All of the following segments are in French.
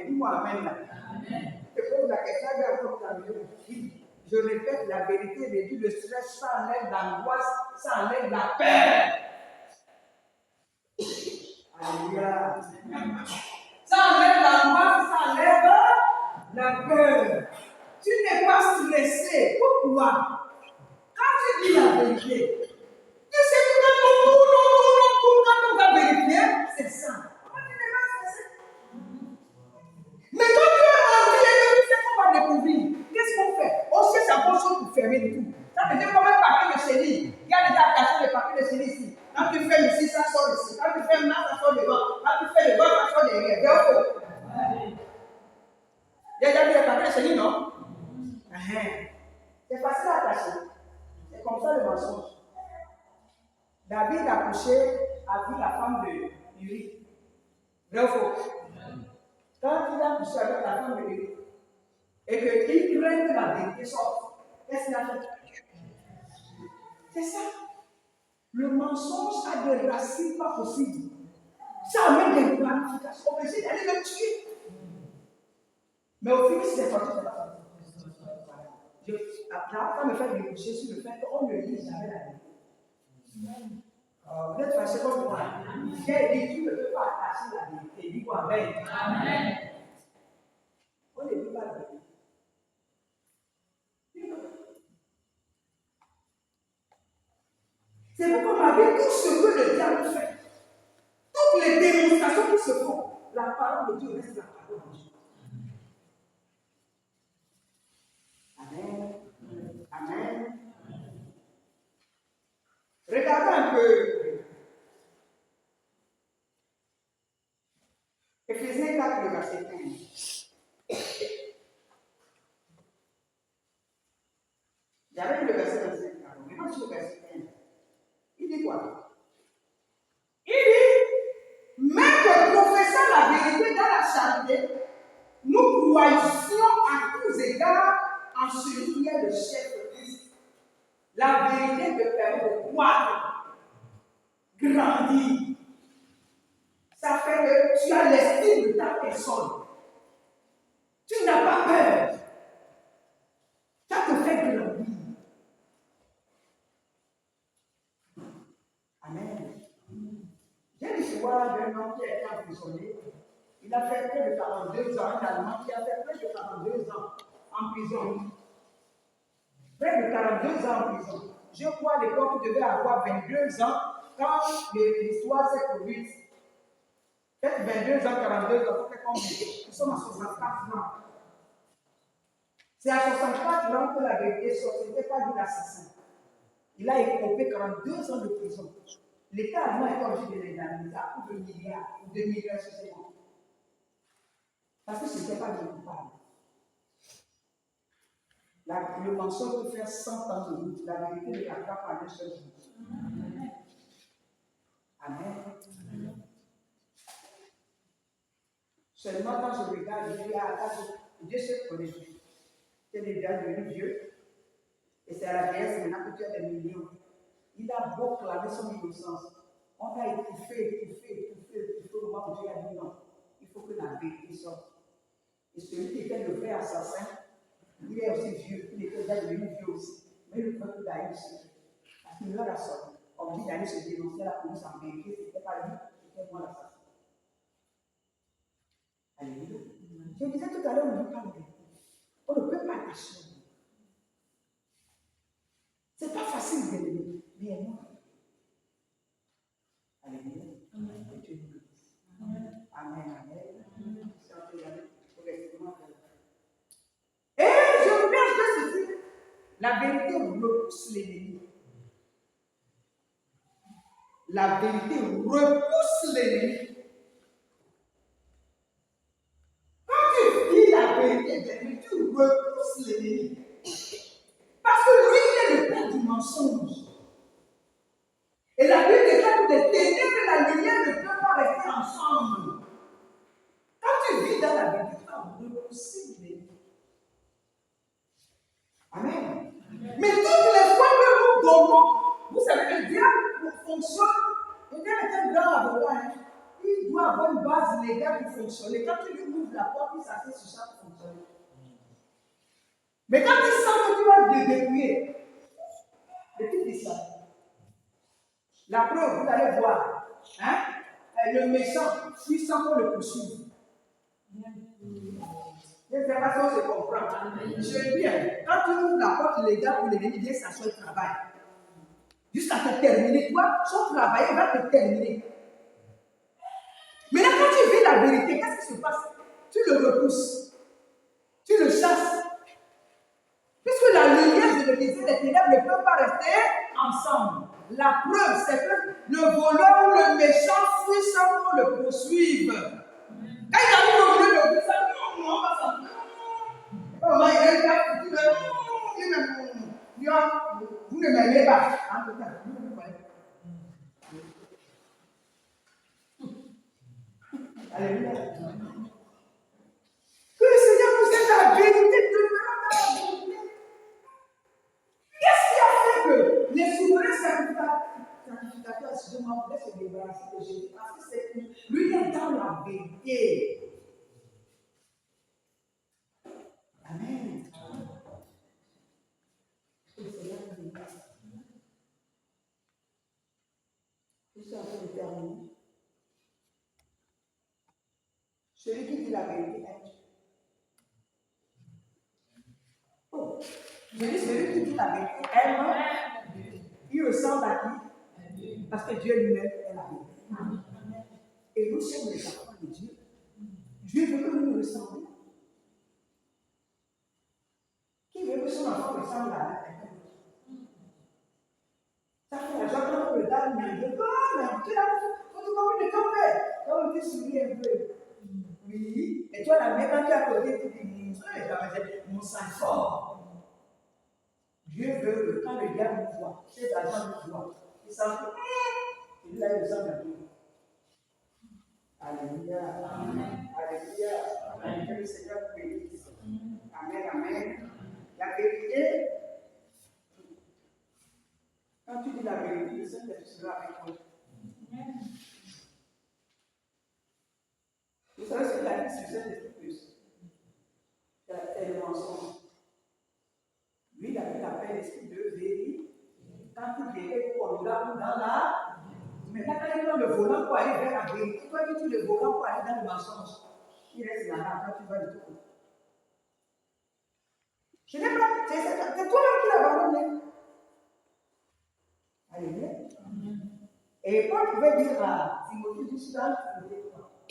Dis-moi Amen là. Je te pose la question, comme la je répète la vérité, réduit le stress, ça enlève l'angoisse, ça enlève la peur. Alléluia. Ça enlève l'angoisse, ça enlève la peur. Tu n'es pas stressé. Pourquoi? Quand tu dis la vérité, tu sais que quand on va vérifier, c'est ça. Comment tu n'es pas stressé? Mais quand tu as menti et que tu sais qu'on va découvrir, qu'est-ce qu'on fait? On cherche à bonne chose pour fermer le tout. Ça veut dire comme un papier de chenille. Il y a déjà attaché le papier de chenille ici. Quand tu fermes ici, ça sort ici. Quand tu fermes là, ça sort devant. Quand tu fais devant, ça sort derrière. D'accord? Il y a déjà vu le papier de chenille, non? C'est facile à attacher. C'est comme ça le mensonge. David a couché avec la femme de Uri. Vrai ou faux? Quand il a couché avec la femme de Uri, et qu'il craint que la vérité sorte, qu'est-ce qu'il a fait? C'est ça. Le mensonge a des racines pas possibles. Ça amène des ramifications. On peut essayer d'aller le tuer. Mais au final, c'est pas tout. Ça me fait déboucher sur le fait qu'on ne lit jamais la vérité. Vous êtes fâchés comme moi. J'ai dit, tu ne peux pas attacher la vérité. Dis-moi Amen. Amen. On ne dit pas la vérité. C'est pourquoi malgré tout ce que le diable fait, toutes les démonstrations qui se font, la parole de Dieu reste la parole de Dieu. Amen. Amen. Regardez un peu. Éphésiens 4, le verset 15. J'avais lu le verset 25, mais moi sur le verset 15. Il dit quoi? Il dit, mais que professant la vérité dans la charité, nous croyons à tous égards en celui qui est le chef de Christ. La vérité te permet de croire, grandir. Ça fait que tu as l'estime de ta personne. Tu n'as pas peur. Ça te fait grandir. Amen. J'ai l'histoire d'un homme qui a été emprisonné. Il a fait près de 42 ans, un Allemand qui a fait près de 42 ans en prison. Près de 42 ans en prison. Je crois à l'époque qu'il devait avoir 22 ans quand l'histoire s'est produite. Peut-être 22 ans, 42 ans, ça fait combien? Nous sommes à 64 ans. C'est à 64 ans que la vérité sort. Ce n'était pas lui l'assassin. Il a écopé 42 ans de prison. L'État allemand est obligé de l'indemniser à coût de milliards ou de millions de supplémentaires. Parce que ce n'était pas le coupable. Le mensonge peut faire 100 ans de route. La vérité ne l'attrape pas un seul jour. Amen. Seulement quand je regarde, je dis, Dieu se connaît. Tu es déjà devenu vieux. Et c'est à la vieillesse maintenant que tu as des millions. Il a beau clamer son innocence. On t'a étouffé au moment où Dieu a dit non. Il faut que la vérité sorte. Et celui qui était le vrai assassin, il est aussi vieux. Il était déjà devenu vieux aussi. Mais le peuple d'aller aussi. Parce qu'il l'a sorti. On dit d'aller se dénoncer à la police en vérité. Ce n'était pas lui, c'était moi l'assassin. Alléluia. Je disais tout à l'heure, on ne peut pas le vérité. On ne peut pas cacher. C'est pas facile de l'aimer, mais moi. Alléluia. Amen. Amen. Amen. Et je vous dis ceci, la vérité repousse l'ennemi. La vérité repousse l'ennemi. Quand tu dis la vérité, tu repousses l'ennemi. Parce que lui, il est le père du mensonge. Et la Bible déclare que les ténèbres et la lumière ne peuvent pas rester ensemble. Quand tu vis dans la vérité, tu vas repousser l'ennemi. Amen. Mais toutes les fois que nous donnons, vous savez, le diable fonctionne. Le diable est un grand avocat. Il doit avoir une base légale pour fonctionner. Quand tu lui ouvres ouvre la porte, il s'assied sur ça pour fonctionner. Mais quand il sent que tu vas te débrouiller, le type dit ça. La preuve, vous allez voir. Hein? Le méchant fuit sans qu'on le poursuive. Je ne sais pas si on se comprend. Je dis bien, quand tu ouvres la porte légale pour l'ennemi, il vient s'asseoir au travail. Jusqu'à te terminer. Toi, son travail, il va te terminer. Mais là, quand tu vis la vérité, qu'est-ce qui se passe? Tu le repousses. Tu le chasses. Puisque la lumière, je le disais, les ténèbres ne peuvent pas rester ensemble. La preuve, c'est que le voleur ou le méchant fuit sans qu'on le poursuive. Quand il arrive au milieu de ça, non, on va s'en faire. Oh, mais il est là, vous ne m'aimez pas. En tout cas, vous ne m'aimez pas. Alléluia. Que le Seigneur nous aide à la vérité, demeurant dans la vérité. Qu'est-ce qui a fait que les souverains sacrificateurs, excusez-moi, voulaient se débarrasser de Jésus? Parce que c'est lui, il est dans la vérité. Amen. Que le Seigneur nous bénisse. Je suis en train de terminer. Celui qui dit la vérité aime Dieu. Oh, je dis celui qui dit la vérité aime. Il ressemble à qui? Parce que Dieu lui-même est la vérité. Et nous sommes les enfants de Dieu. Dieu veut que nous nous ressemblions. Qui veut que son enfant ressemble à quelqu'un d'autre? Ça fait la joie quand on regarde, mais il dit, oh, tu l'as photocopie de ton père. Quand tu souris un peu. Oui. Et toi, la mère, quand tu es à côté, tu dis, mon sang fort. Dieu veut que quand le diable nous voit, cet agent nous voit, il sent que il ressemble à Dieu. Alléluia. Amen. Alléluia. Amen. Que le Seigneur nous bénisse. Amen. Amen. La vérité, quand tu dis la vérité, le Seigneur sera avec toi. Vous savez ce qu'il a dit sur cette plus? C'est le mensonge. Lui, il a mis la paix l'esprit de vérité. Quand tu verrais pour là dans la. Maintenant, quand il prend le volant pour aller vers la vérité, toi, tu dis le volant pour aller dans le mensonge. Il reste là-bas quand tu vas le tout. Je n'ai pas. C'est toi-même qui l'as abandonné. Alléluia. Et Paul pouvait dire à Timothée, je suis dans Timothée 3.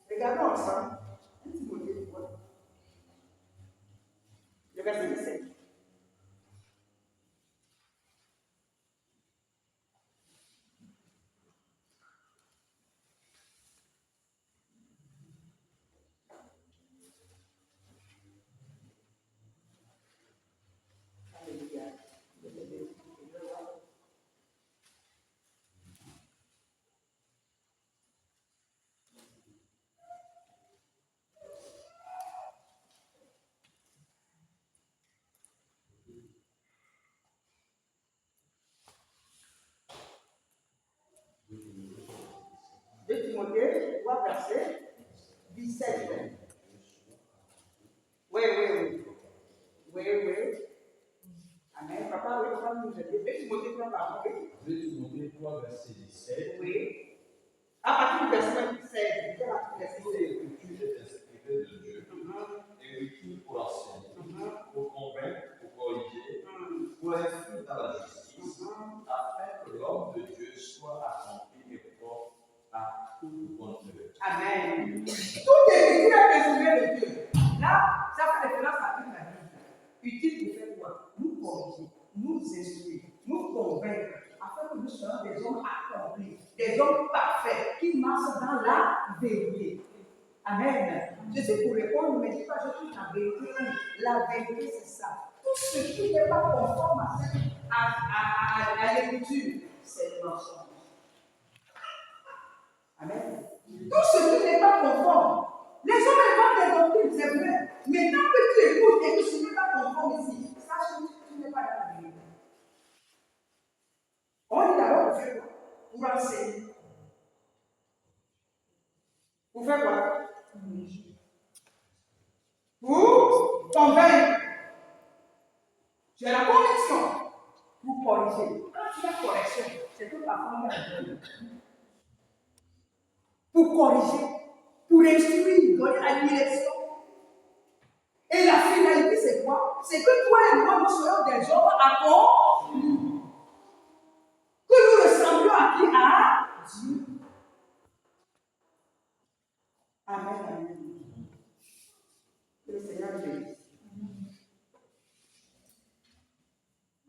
Regardons ensemble. Timothée 3. Le verset 17. Alléluia. De Timothée 3, verset 17. Oui. Amen. Papa, oui, papa nous aider. 2 Timothée 3, pardon. 2 Timothée 3, verset 17. Oui. À partir du verset 16. Toute l'écriture est inspirée de Dieu et utile pour enseigner, pour convaincre, pour corriger, pour instruire dans la justice, afin que l'homme de Dieu soit accompli et propre à toute bonne œuvre. Amen. Toute l'écriture est inspirée de Dieu. Là, ça fait référence à toute la Bible. Utile pour faire quoi? Nous corriger, nous instruire, nous convaincre, afin que nous soyons des hommes accomplis, des hommes parfaits, qui marchent dans la vérité. Amen. Je sais pour répondre, mais je ne dis pas je suis la vérité. La vérité, c'est ça. Tout ce qui n'est pas conforme à l'écriture, c'est le mensonge. Amen. Tout ce qui n'est pas conforme. Les hommes inventent des doctrines, c'est vrai. Mais tant que tu écoutes et que tu n'es pas conforme ici, sache que tu n'es pas dans la vérité. On est d'abord pour faire quoi? Pour enseigner. Pour faire quoi? Pour convaincre. Tu as la conviction pour corriger. Quand tu as correction, c'est que ta femme est pour corriger, pour instruire, donner la direction. Et la finalité, c'est quoi? C'est que toi et moi, nous soyons des hommes accomplis. Que nous ressemblions à qui? À Dieu. Amen, amen. Que le Seigneur bénisse.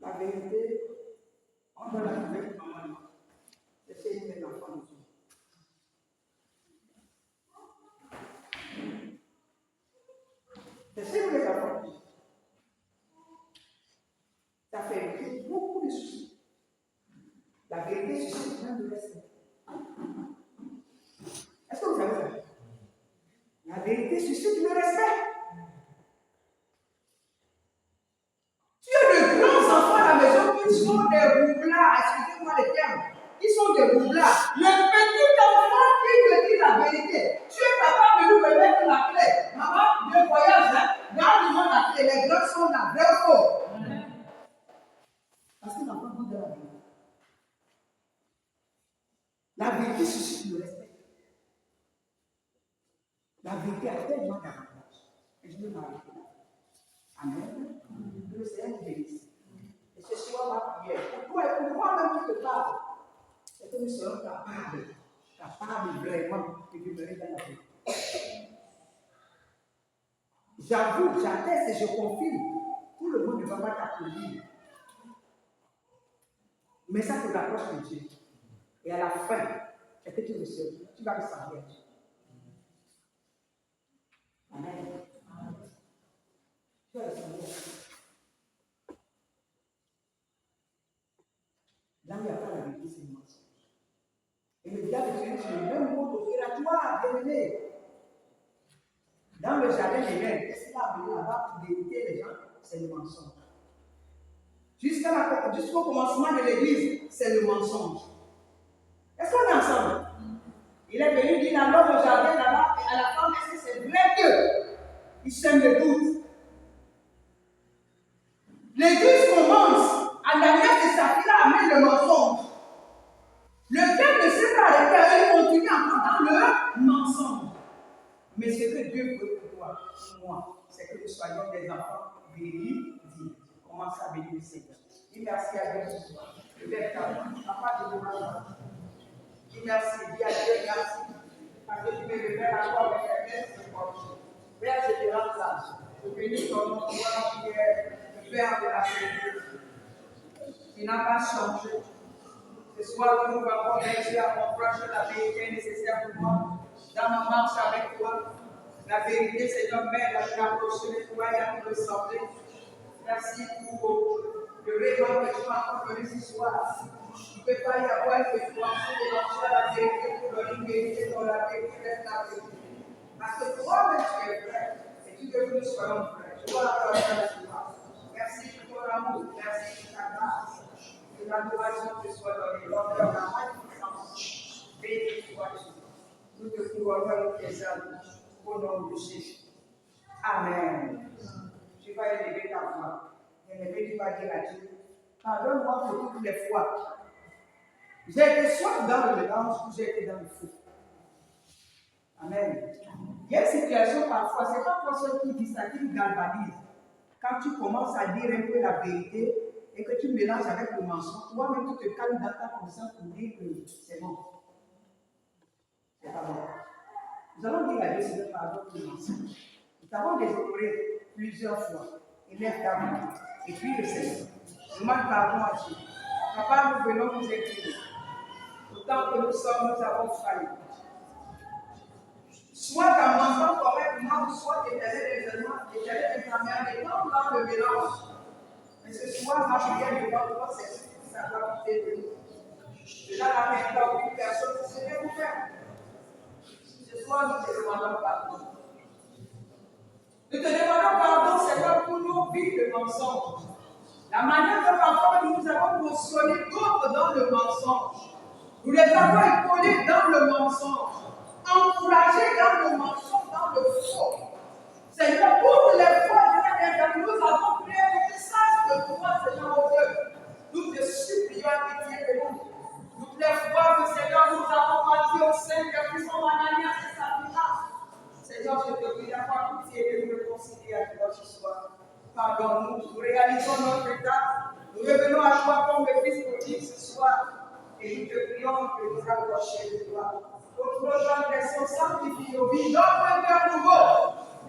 La vérité, on doit la trouver normalement. C'est chez les enfants de Dieu. C'est chez les enfants de Dieu. Ça fait beaucoup de soucis. La vérité suscite plein de respect. Est-ce que vous savez ça? La vérité suscite le respect. Tu as de grands enfants à la maison qui sont des roublards, excusez-moi le terme, qui sont des roublards. Le petit enfant qui te dit la vérité, tu es capable de lui remettre la clé. Maman, je voyage, hein? Garde-moi la clé, les grands sont là, vrai ou faux? Parce que l'enfant dit de la vérité. La vérité suscite le respect. La vérité a tellement d'avantages. Et je vais m'arrêter là. Amen. Que le Seigneur nous bénisse. Et ce soir, ma prière, pour toi et pour moi-même qui te parle, c'est que nous serons capables vraiment de demeurer dans la vérité. J'avoue, j'atteste et je confirme, tout le monde ne va pas t'applaudir. Mais ça te rapproche de Dieu. Et à la fin, c'est que tu le sais, tu vas ressembler à Dieu. Amen. Tu vas ressembler à Dieu. Là où il n'y a pas la vérité, c'est le mensonge. Et le diable te dit, le même mot t'offrira toi, bien-aimé. Dans le jardin d'Éden, qu'est-ce qu'il a amené là-bas pour dégoûter les gens? C'est le mensonge. Jusqu'au commencement de l'église, c'est le mensonge. Est-ce qu'on est ensemble? Il est venu dire à l'homme au jardin là-bas et à la femme, est-ce que c'est vrai qu'il sème le doute? L'église commence, Ananias et Saphira amènent le mensonge. Le thème ne s'est pas arrêté, il continue encore dans le mensonge. Mais ce que Dieu veut pour toi, pour moi, c'est que nous soyons des enfants véridiques. Commence à bénir le Seigneur. Dis merci à Dieu ce soir. Lève ta main. Papa, je te remercie. Dis merci. Dis à Dieu merci. Parce que tu me révèles encore mes faiblesses et forces. Père, je te rends grâce. Je bénis ton nom pour la prière. Le Père de la vérité. Tu n'as pas changé. Ce soir, nous allons converger à mon proche la vérité nécessaire pour moi. Dans ma marche avec toi, la vérité, Seigneur, m'aide à m'approcher de toi et à me ressembler. Merci pour le réveil que tu m'as accordé ce soir. Il ne peut pas y avoir une situation de lancer la vérité pour donner une vérité dans la vérité d'être la vérité. Parce que toi-même, tu es vrai et tu veux que nous soyons vrais. Je vois la parole de toi. Merci pour ton amour. Merci pour ta grâce. Que l'adoration te soit donnée. L'honneur, la magnificence. Béni sois-tu. Nous te couronnons tes âmes au nom de Jésus. Amen. Tu vas élever ta voix. Élever, tu vas dire à Dieu, pardonne-moi pour toutes les fois. J'ai été soit dans le mélange ou j'ai été dans le feu. Amen. Il y a une situation parfois, ce n'est pas toi seul qui dis ça, qui me galvanise. Quand tu commences à dire un peu la vérité et que tu mélanges avec le mensonge, toi-même tu te calmes dans ta conscience pour dire que c'est bon. C'est pas bon. Nous allons dire à Dieu, Seigneur, pardon pour le mensonge. Nous avons déshonoré plusieurs fois. Élève ta main. Et puis le Seigneur. Demande pardon à Dieu. Papa, nous venons nous incliner. Autant que nous sommes, nous avons failli. Soit en mentant correctement, soit étaler les éléments, étaler les amers, et non dans le mélange. Mais ce soir, ma prière devant toi, c'est ce que ça doit quitter de nous. Cela n'amène pas aucune personne qui sait vous faire. Ce soir, nous te demandons pardon. Nous te demandons pardon, Seigneur, pour nos vies de mensonge. La manière dont parfois nous avons mentionné d'autres dans le mensonge. Nous les avons épaulés dans le mensonge. Encouragés dans le mensonge, dans Pardonne-nous, nous réalisons notre état. Nous revenons à toi comme le Fils prodigue ce soir. Et nous te prions de nous rapprocher de toi. Pour nos gens qui sont sanctifiés au vie, donne un cœur nouveau.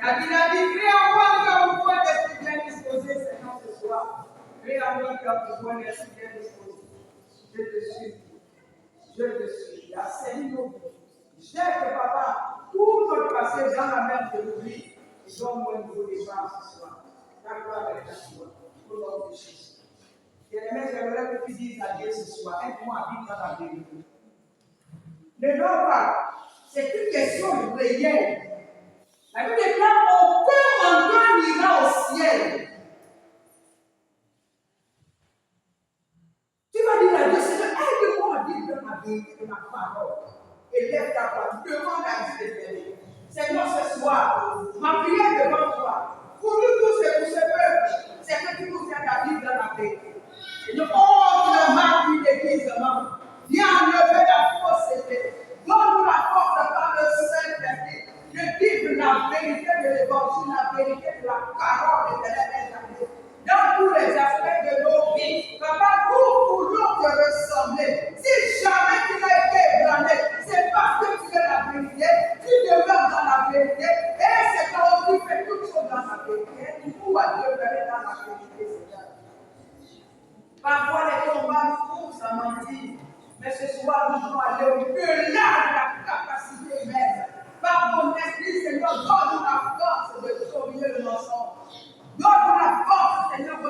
La dynamique, crée en moi un cœur nouveau, un esprit bien disposé, Seigneur, ce soir. Crée en moi un cœur nouveau, un esprit bien disposé. Je te suis. Je te suis. Assainis nos vies. Jette, papa, tout notre passé dans la mer de l'oubli. Et donne-moi un nouveau départ ce soir. La gloire est à toi. Au nom de Jésus. Bien-aimé, j'aimerais que tu dises à Dieu ce soir, aide-moi à vivre dans la vérité. Ne dors pas. C'est une question de prière. La Bible déclare, aucun menteur n'ira au ciel. Tu vas dire à Dieu, Seigneur, aide-moi à vivre dans la vérité de ma parole. Et lève ta voix, demande à Dieu de t'aider. Seigneur, ce soir, ma prière devant toi, pour nous tous et pour ce peuple, c'est que tu nous aides à vivre dans la vérité. Seigneur, le mal du déguisement, viens enlever la fausseté, donne-nous la force par le Saint-Esprit de vivre la vérité de l'évangile, la vérité de la parole de l'éternel dans tous les aspects de nos vies. Papa, nous voulons te ressembler. Si jamais tu as été ébranlé, c'est parce que tu es la vérité, tu demeures dans la vérité, et c'est quand tu fais toutes choses dans la vérité, nous à demeurer dans la vérité, Seigneur. Parfois, les combats nous poussent à mentir, mais ce soir, nous devons aller au-delà de la capacité humaine. Par mon esprit, Seigneur, donne-nous la force de dominer le mensonge. Donne-nous la force, Seigneur, de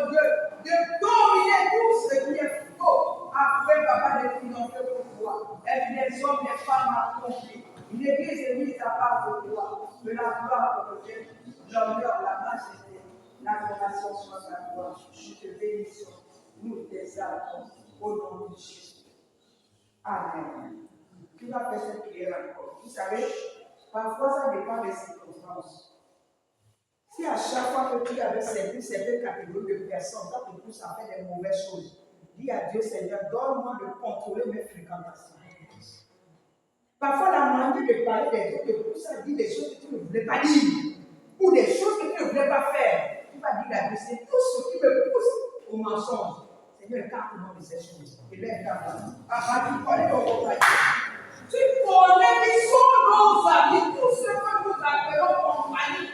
dominer tout ce qui est faux, afin, Papa, de triompher pour toi. Et les hommes, les femmes accomplies. Une église mise à part pour toi. Que la gloire pour Dieu, l'honneur, la majesté, l'adoration soit à toi. Je te bénis. Nous t'exaltons au nom de Jésus. Amen. Tu vas faire cette prière encore. Vous savez, parfois ça dépend des circonstances. Si à chaque fois que tu avais servi certaines catégories de personnes, ça te pousse à faire des mauvaises choses, dis à Dieu, Seigneur, donne-moi de contrôler mes fréquentations. Parfois, la manière de parler des autres te pousse à dire des choses que tu ne voulais pas dire, ou des choses que tu ne voulais pas faire. Tu vas dire à Dieu, c'est tout ce qui me pousse au mensonge. Seigneur, écarte-moi de ces choses. Et lève ta main. Avant, tu connais ton compagnon. Tu connais qui sont nos amis, tout ce que nous appelons compagnie.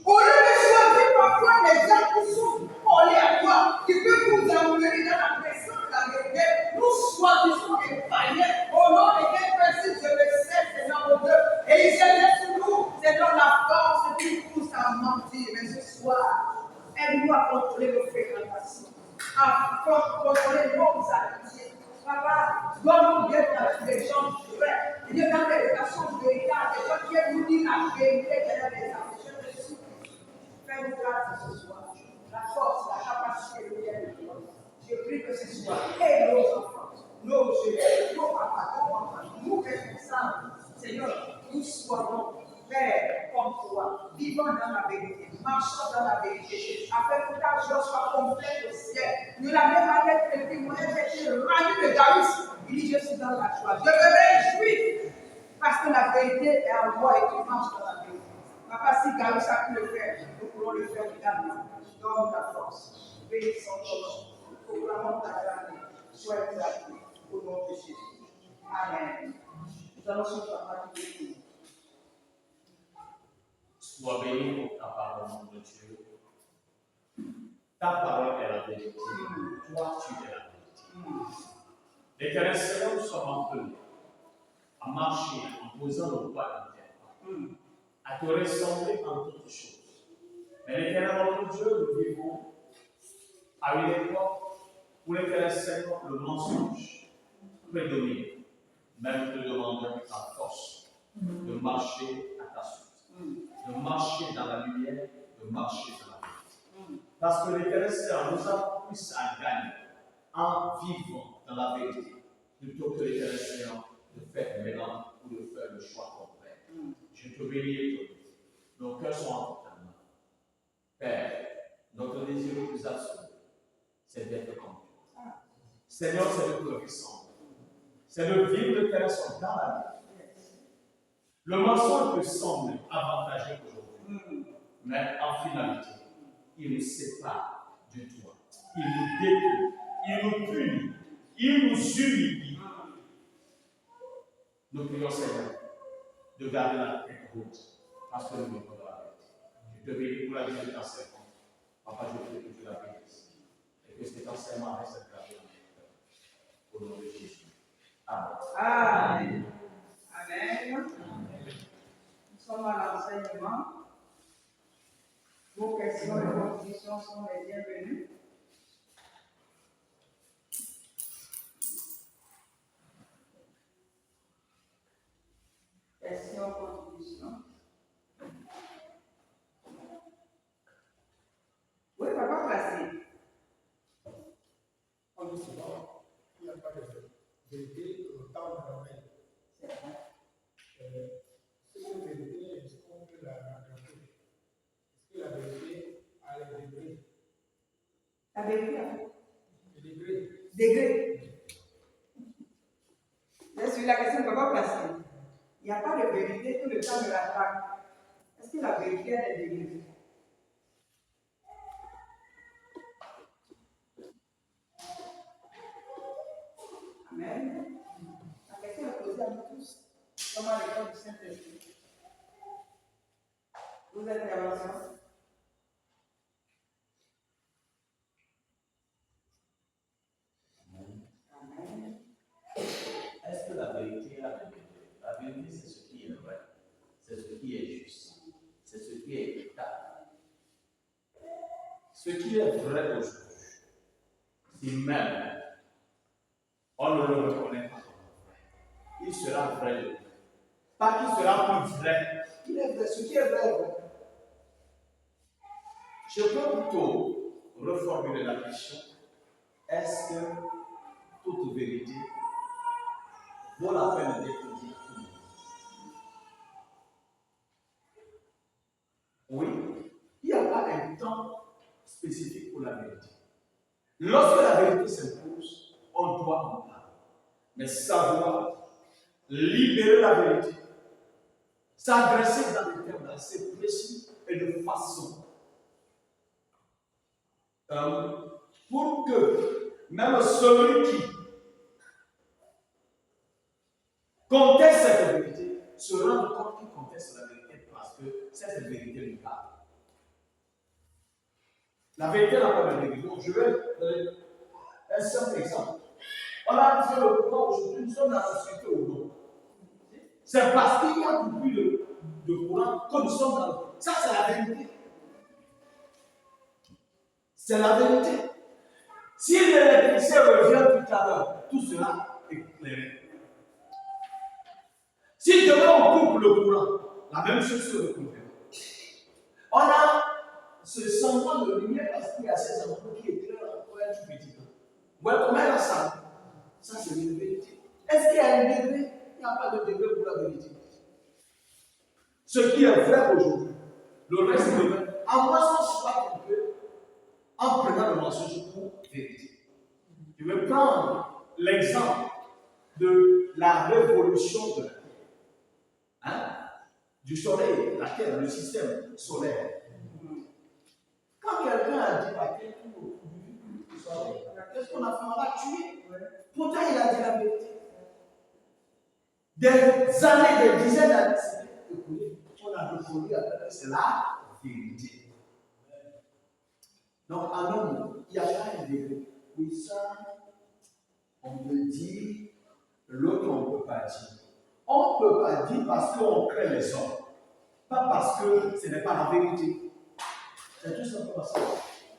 Au lieu de choisir parfois des gens qui sont collés à toi, qui peuvent nous amener dans la pression de la vérité, nous choisissons des païens au nom de quel principe je le sais, Seigneur mon Dieu. Et il s'est sur nous, Seigneur, la force qui pousse à mentir. Mais ce soir, aide-nous à contrôler nos fréquentations, à contrôler nos amitiés. Papa, donne-nous bien dans les gens vrais, et bien dans les relations véritables, les gens qui nous disent la vérité derrière les amitiés. Fais-nous grâce ce soir. La force, la capacité de bien de Dieu. Je prie que ce soit et nos enfants, nos jeunes, nos papas, nos mamans, nous responsables. Seigneur, nous soyons Père comme toi, vivant dans la vérité, marchant dans la vérité, afin que ta joie soit complète au ciel. De la même manière que le témoignage a été rendu de Darius, il dit, je suis dans la joie. Je me réjouis parce que la vérité est en moi et tu marches dans la vérité. Papa, si Darius a pu le faire, nous pourrons le faire également. Donne ta force. Bénissons ton nom. Proclamons ta grandeur. Sois exalté au nom de Jésus. Amen. Nous allons sur ta partie. Sois béni pour ta parole, mon Dieu. Ta parole est la vérité. Toi, tu es la vérité. L'Éternel, Seigneur, nous sommes appelés à marcher en posant nos pas dans tes pas, à te ressembler en toutes choses. Mais l'Éternel, notre Dieu, nous vivons à une époque où l'Éternel, Seigneur, le mensonge prédomine. Même te demandons ta force de marcher à ta suite, de marcher dans la lumière, de marcher dans la vérité. Parce que l'Éternel, Seigneur, nous avons plus à gagner en vivant dans la vérité, plutôt que l'Éternel, Seigneur, de faire un mélange ou de faire le choix contraire. Je te bénis et te bénis. Nos cœurs sont en ta main. Père, notre désir le plus absolu, c'est d'être comme toi. Seigneur, c'est de te ressembler. C'est de vivre le Père dans la vie. Le mensonge peut sembler avantageux aujourd'hui. Mais en finalité, il nous sépare de toi. Il nous détruit, il nous punit, il nous humilie. Nous prions Seigneur de garder la tête haute parce que nous venons de la vérité. Je te bénis pour la vie de ta servante. Papa, je prie que tu la bénisses et que cet enseignement reste gravé dans notre cœur. Au nom de Jésus. Amen. Amen. Amen. Nous sommes à l'enseignement. Vos questions et vos questions sont les bienvenues. Questions, contributions. Oui, papa, placé. On dit souvent qu'il n'y a pas de vérité au temps de la veille. C'est vrai. Cette vérité, est-ce qu'on peut la rattraper? Est-ce que la vérité a les degrés? La vérité, hein? Les degrés. Degré. Je suis la question de papa placé. Il n'y a pas de vérité tout le temps de la traque. Est-ce que la vérité a des degrés? Amen. La question est posée à nous tous. Comme à l'école du Saint-Esprit. Vous êtes intervention? Amen. Est-ce que la vérité a des degrés? La vérité, c'est ce qui est vrai, c'est ce qui est juste, c'est ce qui est équitable. Ce qui est vrai aujourd'hui, si même on ne le reconnaît pas comme vrai, il sera vrai de vrai. Pas qu'il sera plus vrai, il est vrai, ce qui est vrai. Je peux plutôt reformuler la question. Est-ce que toute vérité vaut la peine d'être dite? Oui, il n'y a pas un temps spécifique pour la vérité. Lorsque la vérité s'impose, on doit en parler. Mais savoir libérer la vérité, s'adresser dans des termes assez précis et de façon pour que même celui qui conteste cette vérité se rende compte qu'il conteste la vérité parce que cette vérité lui parle. La vérité n'a pas de vérité. Donc, je vais donner un simple exemple. On a fait le courant aujourd'hui, nous sommes dans la société au nom. C'est parce qu'il y a beaucoup de courant que nous sommes dans le. Ça, c'est la vérité. C'est la vérité. Si l'électricien revient tout à l'heure, tout cela est éclairé. Si demain on coupe le courant, la même chose se recouvre. On a ce semblant de lumière parce qu'il y a ces ampoules qui éclairent encore un tout petit peu. Vous voyez comment elle ça? Ça, c'est une vérité. Est-ce qu'il y a un degré? Il n'y a pas de degré pour la vérité. Ce qui est vrai aujourd'hui, le reste est vrai. À moins qu'on soit un peu en prenant le mensonge pour vérité. Je vais prendre l'exemple de la révolution de la Terre. Hein? Du soleil, la Terre, le système solaire. Quand quelqu'un a dit à quelqu'un du soleil, qu'est-ce qu'on a fait? On l'a tué. Pourtant, il a dit la vérité. Des années, des dizaines d'années, on a reconnu que c'est la vérité. Donc, en homme, il y a pas un degré. Oui, ça, on peut dire, l'autre, on ne peut pas dire. On ne peut pas dire parce qu'on crée les hommes, pas parce que ce n'est pas la vérité. C'est tout simplement ça.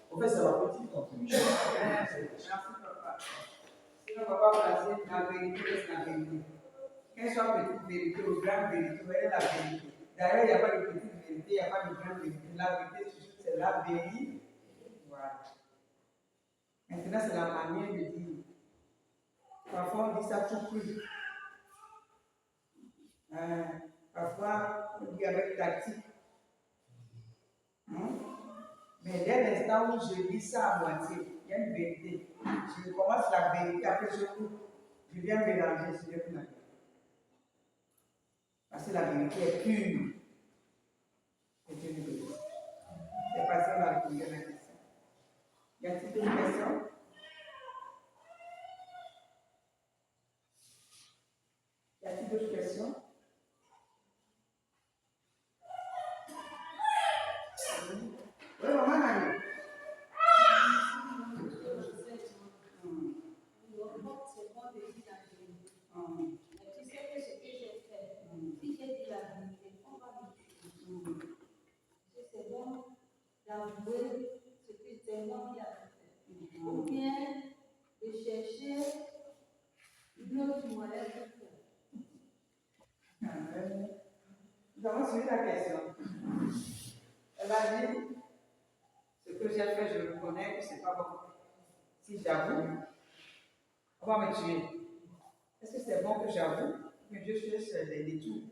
En fait, c'est la petite contribution. Merci, papa. Sinon, papa, placer la vérité, c'est la vérité. Qu'elle soit petite vérité ou grande vérité, elle est la vérité. D'ailleurs, il n'y a pas de petite vérité, il n'y a pas de grande vérité. La vérité, c'est la vérité. Voilà. Maintenant, c'est la manière de dire. Parfois, on dit ça tout cru. Parfois, on dit avec tactique. Mais dès l'instant où je dis ça à moitié, il y a une vérité. Je commence la vérité, après je coupe. Je viens mélanger, ce n'est plus la vérité. Parce que la vérité est pure. C'est une vérité. Y a-t-il d'autres questions? Y a-t-il d'autres questions? Oui, maman Marie. D'avouer ce que c'est moi qui a fait. Ou bien de chercher une autre moyen de faire. Nous avons suivi la question. Elle a dit, ce que j'ai fait, je le connais, c'est pas bon. Si j'avoue, on va me tuer. Est-ce que c'est bon que j'avoue que Dieu cherche des détours?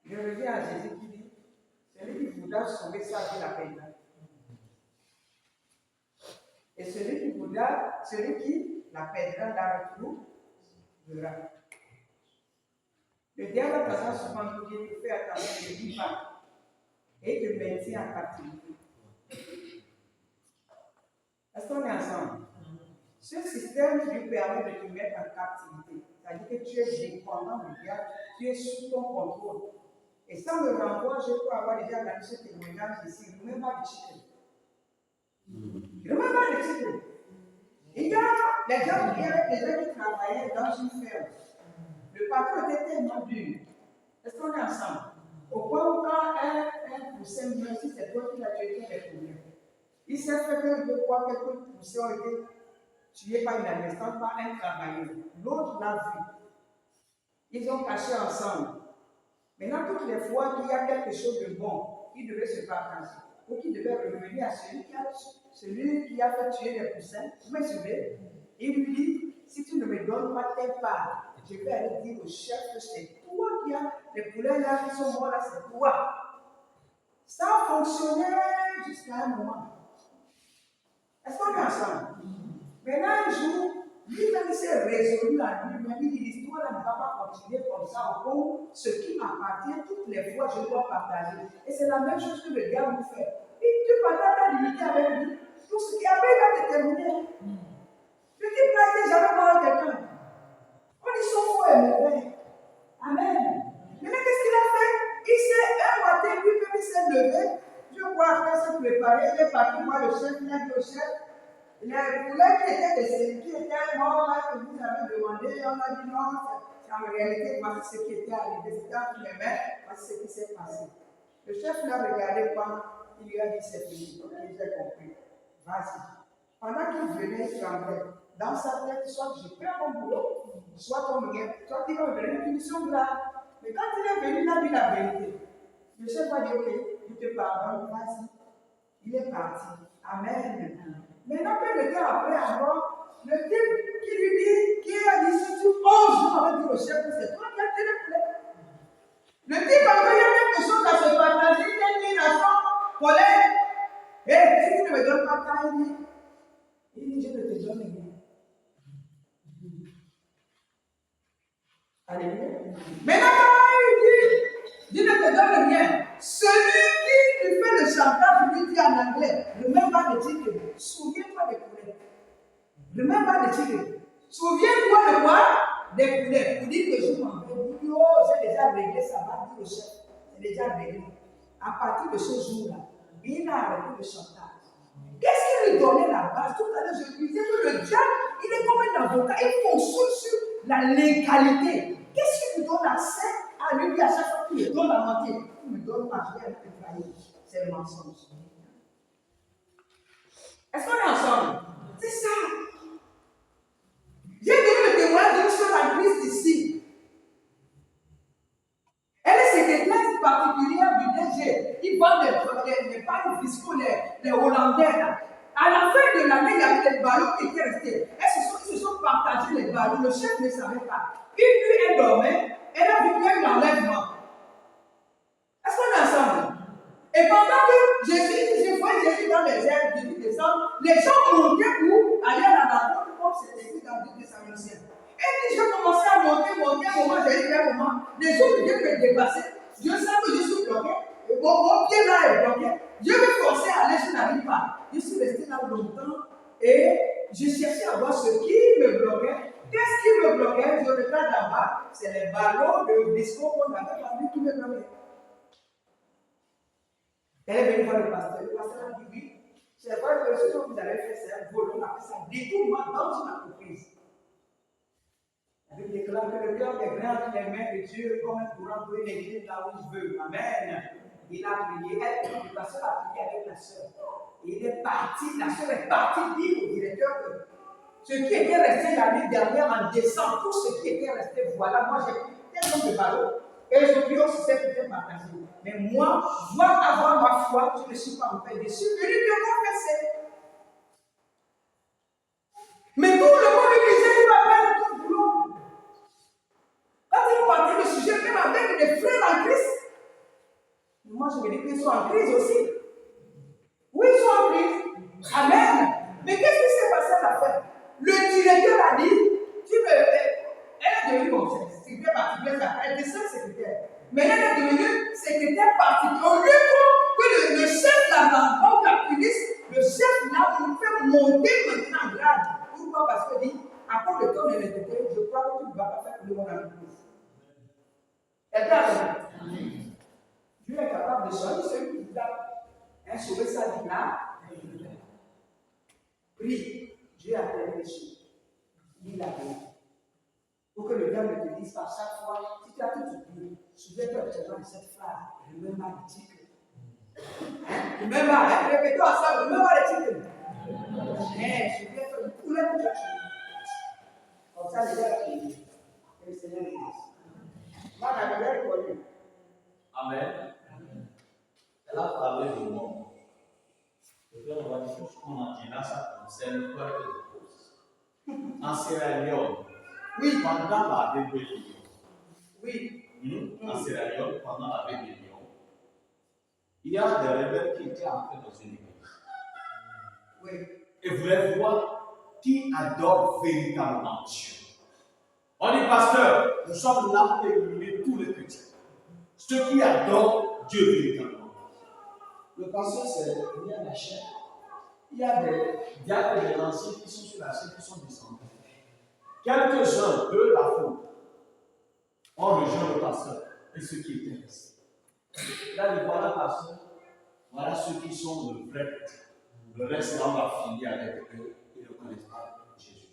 Je reviens à Jésus qui dit, celui qui voudra sauver sa vie la perdra. Et celui qui la perdra la retrouvera. Le diable passe souvent nous dit de faire attention, ne dis pas, et te maintient en captivité. Est-ce qu'on est ensemble? Ce système lui permet de te mettre en captivité. C'est-à-dire que tu es dépendant du diable, tu es sous ton contrôle. Et ça me renvoie, je peux avoir déjà dans ce témoignage ici, ne même pas de chicken. Ne même pas de chicken. Il y a les gens qui travaillaient dans une ferme. Le patron était tellement dur. Est-ce qu'on est ensemble? Au point où quand un poussin meurt, si c'est toi qui l'as tué, tu as des problèmes. Il s'est fait que deux fois quelques poussins ont été tués par une adolescente, par un travailleur. L'autre l'a vu. Ils ont caché ensemble. Maintenant, toutes les fois qu'il y a quelque chose de bon, il devait se partager. Ou qu'il devait revenir à celui qui a fait tuer les poussins. Vous me suivez? Il lui dit, si tu ne me donnes pas tes parts, je vais aller dire au chef que c'est toi qui as les poulets là qui sont morts là, c'est toi. Ça a fonctionné jusqu'à un moment. Est-ce qu'on est ensemble? Maintenant, un jour, lui-même s'est résolu à lui-même. Il dit, l'histoire ne va pas continuer comme ça. Au fond, ce qui m'appartient, toutes les fois, je dois partager. Et c'est la même chose que le diable nous fait. Et tu partages ta dignité avec lui. Tout ce qui après, il va te terminer. Le type n'a été jamais voir quelqu'un. On dit son faux est mauvais. Amen. Maintenant, qu'est-ce qu'il a fait? Il s'est un matin, lui-même, il s'est levé. Je crois après se préparer. Il est parti voir le chef, il a dit au chef. Les poulets qui étaient décédés, qui étaient morts là, que vous avez demandé, on a dit non, c'est en réalité, voici ce qui était arrivé. C'était entre les mains, voici ce qui s'est passé. Le chef l'a regardé pas, il lui a dit c'est fini. Ok, j'ai compris. Vas-y. Pendant qu'il venait, il tremblait. Dans sa tête, soit j'ai fait un bon boulot, soit on me gagne, soit il va me donner une punition grave. Mais quand il est venu, il a dit la vérité. Le chef a dit ok, je te pardonne, vas-y. Il est parti. Amen. Maintenant, peu de temps après, alors, le type qui lui dit, qui a dit, si tu oses, je m'avais dit au chef que c'est toi qui as tiré le poulet. Le type a dit, il y a quelque chose à se partager, il a dit, la femme, collègue, et si tu ne me donnes pas ça, il dit, je ne te donne rien. Alléluia. Maintenant, il dit, je ne te donne rien. Celui qui lui fait le chantage, lui dit en anglais, ne même pas de titre. Souviens-toi des poulets. Ne même pas de titre. Souviens-toi de quoi? Des poulets. Vous dites que je m'en vais. Vous dites, oh, j'ai déjà réglé ça, va dire le chef. C'est déjà réglé. À partir de ce jour-là, il a arrêté le chantage. Qu'est-ce qui lui donnait la base? Tout à l'heure, je lui disais que le diable, il est comme un avocat. Il fonctionne sur la légalité. Qu'est-ce qui lui donne accès à lui à chaque fois qu'il me donne la moitié? Il me donne pas, je vais aller travailler. C'est le mensonge. Est-ce qu'on est ensemble? C'est ça. J'ai donné le témoignage d'une seule ici. Elle est secrétaire particulière du DG. Ils vendent les paris fiscaux, les Hollandais. Là. À la fin de l'année, il y avait des ballons qui étaient restés. Ils se sont partagés les ballons. Le chef ne savait pas. Une nuit, elle dormait. Elle a vu qu'il y a eu l'enlèvement. Est-ce qu'on est ensemble? Et pendant que je voyais Jésus dans les airs, Jésus descend, les gens montaient pour aller à la porte comme c'était écrit dans le livre des Samaritains. Et puis j'ai commencé à monter, un moment, j'ai eu un moment, les autres viennent me dépasser. Dieu sait que je suis bloqué. Mon pied là est bloqué. Dieu me forçait à aller, je n'arrive pas. Je suis resté là longtemps et je cherchais à voir ce qui me bloquait. Qu'est-ce qui me bloquait? Je regarde là-bas, c'est les ballons de disco qu'on avait vendu qui me bloquaient. Elle est venue voir le pasteur. Le pasteur a dit oui. C'est vrai que ce que vous avez fait, c'est un vol. On appelle ça détournement dans une entreprise. Il déclare que le cœur est grand entre les mains de Dieu, comme un courant peut l'église là où il veut. Amen. Il a prié. Le pasteur a prié avec la sœur. Il est parti, la sœur est partie dire au directeur que ce qui était resté l'année dernière en décembre, tout ce qui était resté, voilà, moi j'ai pris tellement de ballons. Et je prie aussi c'est peut-être partagé. Mais moi, je dois avoir ma foi, je ne suis pas en paix. Je suis venu te confesser. Mais tout le monde lui disait, tu vas perdre ton boulot. Quand il parlait le sujet, même avec des frères en Christ, moi je me dis qu'ils sont en crise aussi. Oui, ils sont en crise. Amen. Mais qu'est-ce qui s'est passé à la fin? Le directeur a dit, elle est devenue mon secrétaire particulier, elle était seule secrétaire. Mais elle est devenue secrétaire particulier. Au lieu que le chef là-bas, la police, le chef là, nous fait monter maintenant en grade. Pourquoi? Parce qu'il dit, à cause de ton honnêteté, je crois que tu ne vas pas faire pour mon entreprise. Elle t'a dit, Dieu est capable de changer celui qui a sauvé sa vie là. Prie, Dieu a réfléchi. Lis la Bible. Pour que le diable ne te dise pas chaque fois, si tu as tout oublié, souviens-toi actuellement de cette phrase, remember the ticket. Remember, répétez ensemble, remember the ticket. Souviens-toi de tout le monde. Comme ça, les gars, que le Seigneur les dise. Moi, la Bible est connue. Amen. Elle a parlé du monde. Et on va dire tout ce qu'on a dit là, ça concerne quoi que de cause. En Sierra Leone, Oui. pendant la rébellion, Oui. En Sierra Leone, pendant la rébellion, il y a des rebelles qui étaient entrés dans une église. Oui. Et voulaient voir qui adore véritablement Dieu. On dit, pasteur, nous sommes là pour éliminer tous les chrétiens. Ceux qui adorent Dieu véritablement. Le pasteur, c'est rien la chair. Il y a des diacres et des anciens qui sont sur la chair, qui sont descendus. Quelques-uns de la foule ont rejoint le pasteur et ceux qui étaient restés. Là, il voilà, pasteur, voilà ceux qui sont le vrai chrétien. Le reste, là, on va finir avec eux, ils ne connaissent pas Jésus.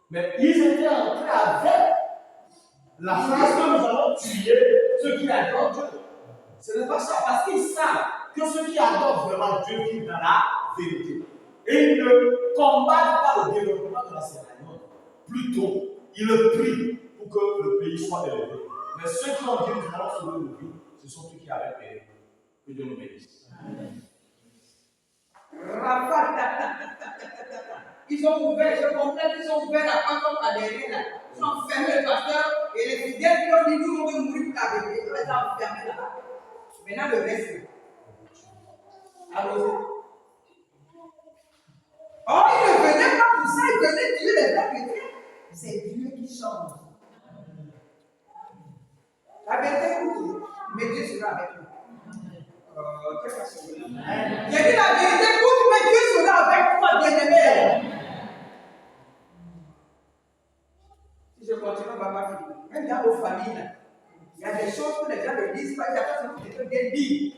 Mais ils étaient entrés avec la phrase que nous allons tuer ceux qui adorent Dieu. Ce n'est pas ça, parce qu'ils savent que ceux qui adorent vraiment Dieu vivent dans la vérité. Et ils ne combattent pas le développement de la Sierra Leone. Plutôt, ils le prient pour que le pays soit élevé. Mais ceux qui ont dit que nous allons sauver nos vies, ce sont ceux qui avaient payé. Que Dieu nous bénisse. Ils ont ouvert, je comprends qu'ils ont ouvert la porte comme la derrière là. Ils ont fermé le pasteur et les fidèles qui ont dit nous on veut mourir pour la vérité. Ils ont fermé là. Maintenant le reste. Allons-y. Oh, ils ne venaient pas pour ça, ils venaient tuer les vrais chrétiens. C'est Dieu qui change. La vérité coûte, mais Dieu sera avec nous. J'ai dit la vérité coûte, mais Dieu sera avec toi, bien-aimé. Si je continue, on ne va pas finir. Même dans vos familles, il y a des choses que les gens ne disent pas, il y a des choses que Dieu dit.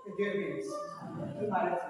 Que Dieu bénisse. Dieu m'arrête.